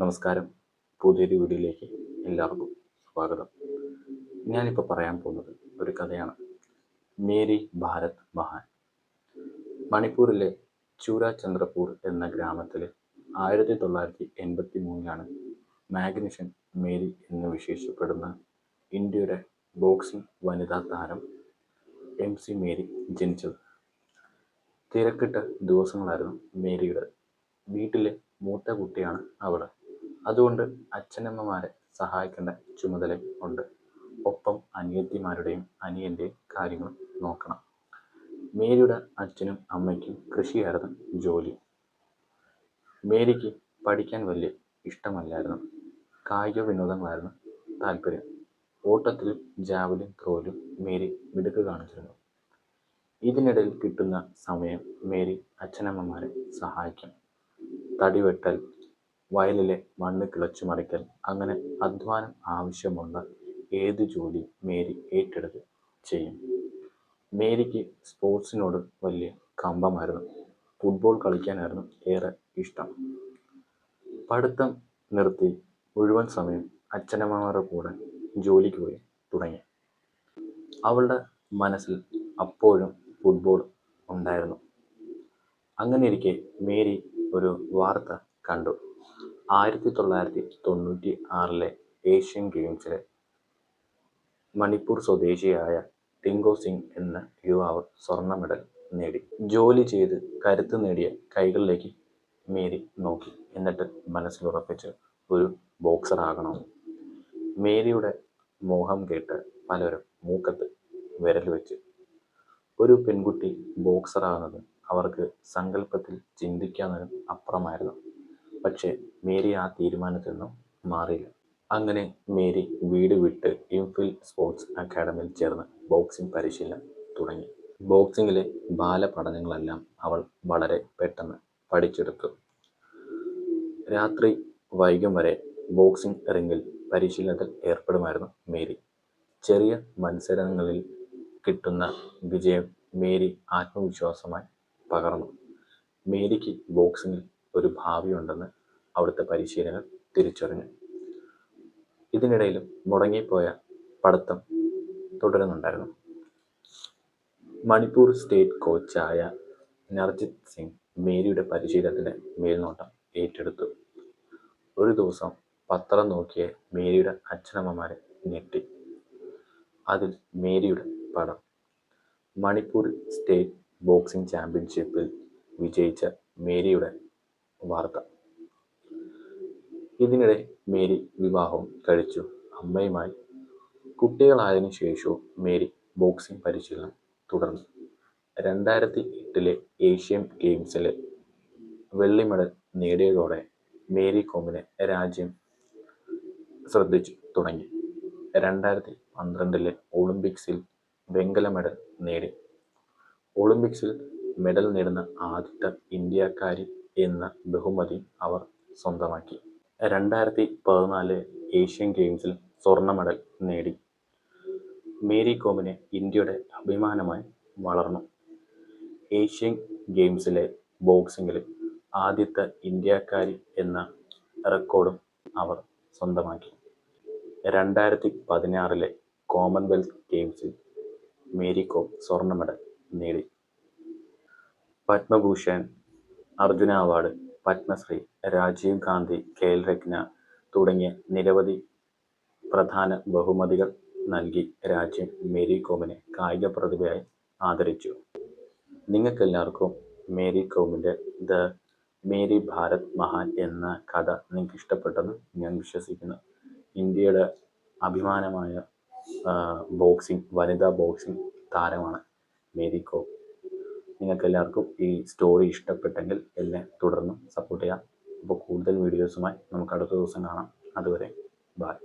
നമസ്കാരം. പുതിയൊരു വീഡിയോയിലേക്ക് എല്ലാവർക്കും സ്വാഗതം. ഞാനിപ്പോൾ പറയാൻ പോകുന്നത് ഒരു കഥയാണ്. മേരി ഭാരത് മഹാൻ. മണിപ്പൂരിലെ ചൂരാചന്ദ്രപൂർ എന്ന ഗ്രാമത്തിൽ 1983 മാഗ്നിഷൻ മേരി എന്ന് വിശേഷിക്കപ്പെടുന്ന ഇന്ത്യയുടെ ബോക്സിംഗ് വനിതാ താരം MC മേരി ജനിച്ചത്. തിരക്കിട്ട ദിവസങ്ങളായിരുന്നു മേരിയുടെ. വീട്ടിലെ മൂത്ത കുട്ടിയാണ് അവൾ. അതുകൊണ്ട് അച്ഛനമ്മമാരെ സഹായിക്കേണ്ട ചുമതല ഉണ്ട്. ഒപ്പം അനിയത്തിമാരുടെയും അനിയൻ്റെയും കാര്യങ്ങൾ നോക്കണം. മേരിയുടെ അച്ഛനും അമ്മയ്ക്കും കൃഷിയായിരുന്നു ജോലി. മേരിക്ക് പഠിക്കാൻ വലിയ ഇഷ്ടമല്ലായിരുന്നു. കായിക വിനോദങ്ങളായിരുന്നു താല്പര്യം. ഓട്ടത്തിലും ജാവലിൻ ത്രോയിലും മേരി മിടുക്ക് കാണിച്ചിരുന്നു. ഇതിനിടയിൽ കിട്ടുന്ന സമയം മേരി അച്ഛനമ്മമാരെ സഹായിക്കും. തടിവെട്ടൽ, വയലിലെ മണ്ണ് കിളച്ചു മറിക്കൽ, അങ്ങനെ അധ്വാനം ആവശ്യമുള്ള ഏത് ജോലി മേരി ഏറ്റെടുത്ത് ചെയ്യും. മേരിക്ക് സ്പോർട്സിനോട് വലിയ കമ്പമായിരുന്നു. ഫുട്ബോൾ കളിക്കാനായിരുന്നു ഏറെ ഇഷ്ടം. പഠിത്തം നിർത്തി മുഴുവൻ സമയം അച്ഛനമ്മമാരുടെ കൂടെ ജോലിക്ക് പോയി തുടങ്ങി. അവളുടെ മനസ്സിൽ അപ്പോഴും ഫുട്ബോൾ ഉണ്ടായിരുന്നു. അങ്ങനെയിരിക്കെ മേരി ഒരു വാർത്ത കണ്ടു. 1996 ഏഷ്യൻ ഗെയിംസിലെ മണിപ്പൂർ സ്വദേശിയായ ടിങ്കോ സിംഗ് എന്ന യുവാവ് സ്വർണ്ണ മെഡൽ നേടി. ജോലി ചെയ്ത് കരുത്ത് നേടിയ കൈകളിലേക്ക് മേരി നോക്കി. എന്നിട്ട് മനസ്സിലുറപ്പിച്ച് ഒരു ബോക്സർ ആകണമെന്ന്. മേരിയുടെ മോഹം കേട്ട് പലരും മൂക്കത്ത് വിരൽ വെച്ച്. ഒരു പെൺകുട്ടി ബോക്സറാകുന്നത് അവർക്ക് സങ്കല്പത്തിൽ ചിന്തിക്കാനും അപ്പുറമായിരുന്നു. പക്ഷേ മേരി ആ തീരുമാനത്തിൽ നിന്നും മാറിയില്ല. അങ്ങനെ മേരി വീട് വിട്ട് ഇംഫിൽ സ്പോർട്സ് അക്കാഡമിയിൽ ചേർന്ന് ബോക്സിംഗ് പരിശീലനം തുടങ്ങി. ബോക്സിങ്ങിലെ ബാലപഠനങ്ങളെല്ലാം അവൾ വളരെ പെട്ടെന്ന് പഠിച്ചെടുത്തു. രാത്രി വൈകും വരെ ബോക്സിംഗ് റിങ്ങിൽ പരിശീലനത്തിൽ ഏർപ്പെടുമായിരുന്നു മേരി. ചെറിയ മത്സരങ്ങളിൽ കിട്ടുന്ന വിജയം മേരി ആത്മവിശ്വാസമായി പകർന്നു. മേരിക്ക് ബോക്സിങ്ങിൽ ഒരു ഭാവിയുണ്ടെന്ന് അവിടുത്തെ പരിശീലകർ തിരിച്ചറിഞ്ഞു. ഇതിനിടയിലും മുടങ്ങിപ്പോയ പഠിത്തം തുടരുന്നുണ്ടായിരുന്നു. മണിപ്പൂർ സ്റ്റേറ്റ് കോച്ചായ നർജിത് സിംഗ് മേരിയുടെ പരിശീലനത്തിൻ്റെ മേൽനോട്ടം ഏറ്റെടുത്തു. ഒരു ദിവസം പത്രം നോക്കിയ മേരിയുടെ അച്ഛനമ്മമാരെ ഞെട്ടി. അതിൽ മേരിയുടെ പടം. മണിപ്പൂർ സ്റ്റേറ്റ് ബോക്സിംഗ് ചാമ്പ്യൻഷിപ്പിൽ വിജയിച്ച മേരിയുടെ വാർത്ത. ഇതിനിടെ മേരി വിവാഹവും കഴിച്ചു. അമ്മയുമായി കുട്ടികളായതിനു ശേഷവും മേരി ബോക്സിംഗ് പരിശീലനം തുടർന്നു. 2008 ഏഷ്യൻ ഗെയിംസിലെ വെള്ളി മെഡൽ നേടിയതോടെ മേരി കോമിനെ രാജ്യം ശ്രദ്ധിച്ചു തുടങ്ങി. 2012 ഒളിമ്പിക്സിൽ വെങ്കല മെഡൽ നേടി. ഒളിമ്പിക്സിൽ മെഡൽ നേടുന്ന ആദ്യത്തെ ഇന്ത്യക്കാരി എന്ന ബഹുമതി അവർ സ്വന്തമാക്കി. 2014 ഏഷ്യൻ ഗെയിംസിൽ സ്വർണ്ണ മെഡൽ നേടി. മേരി കോമിനെ ഇന്ത്യയുടെ അഭിമാനമായി വളർന്നു. ഏഷ്യൻ ഗെയിംസിലെ ബോക്സിംഗിൽ ആദ്യത്തെ ഇന്ത്യക്കാരി എന്ന റെക്കോർഡും അവർ സ്വന്തമാക്കി. 2016 കോമൺവെൽത്ത് ഗെയിംസിൽ മേരി കോം സ്വർണ്ണ മെഡൽ നേടി. പത്മഭൂഷൺ, അർജുന അവാർഡ്, പത്മശ്രീ, രാജീവ് ഗാന്ധി ഖേൽ രത്ന തുടങ്ങിയ നിരവധി പ്രധാന ബഹുമതികൾ നൽകി രാജ്യം മേരി കോമിനെ കായിക പ്രതിഭയായി ആദരിച്ചു. നിങ്ങൾക്കെല്ലാവർക്കും മേരി കോമിൻ്റെ ദ മേരി ഭാരത് മഹാൻ എന്ന കഥ നിങ്ങൾക്ക് ഇഷ്ടപ്പെട്ടെന്ന് ഞാൻ വിശ്വസിക്കുന്നു. ഇന്ത്യയുടെ അഭിമാനമായ വനിതാ ബോക്സിംഗ് താരമാണ് മേരി കോം. നിങ്ങൾക്കെല്ലാവർക്കും ഈ സ്റ്റോറി ഇഷ്ടപ്പെട്ടെങ്കിൽ എന്നെ തുടർന്ന് സപ്പോർട്ട് ചെയ്യാം. അപ്പോൾ കൂടുതൽ വീഡിയോസുമായി നമുക്ക് അടുത്ത ദിവസം കാണാം. അതുവരെ ബൈ.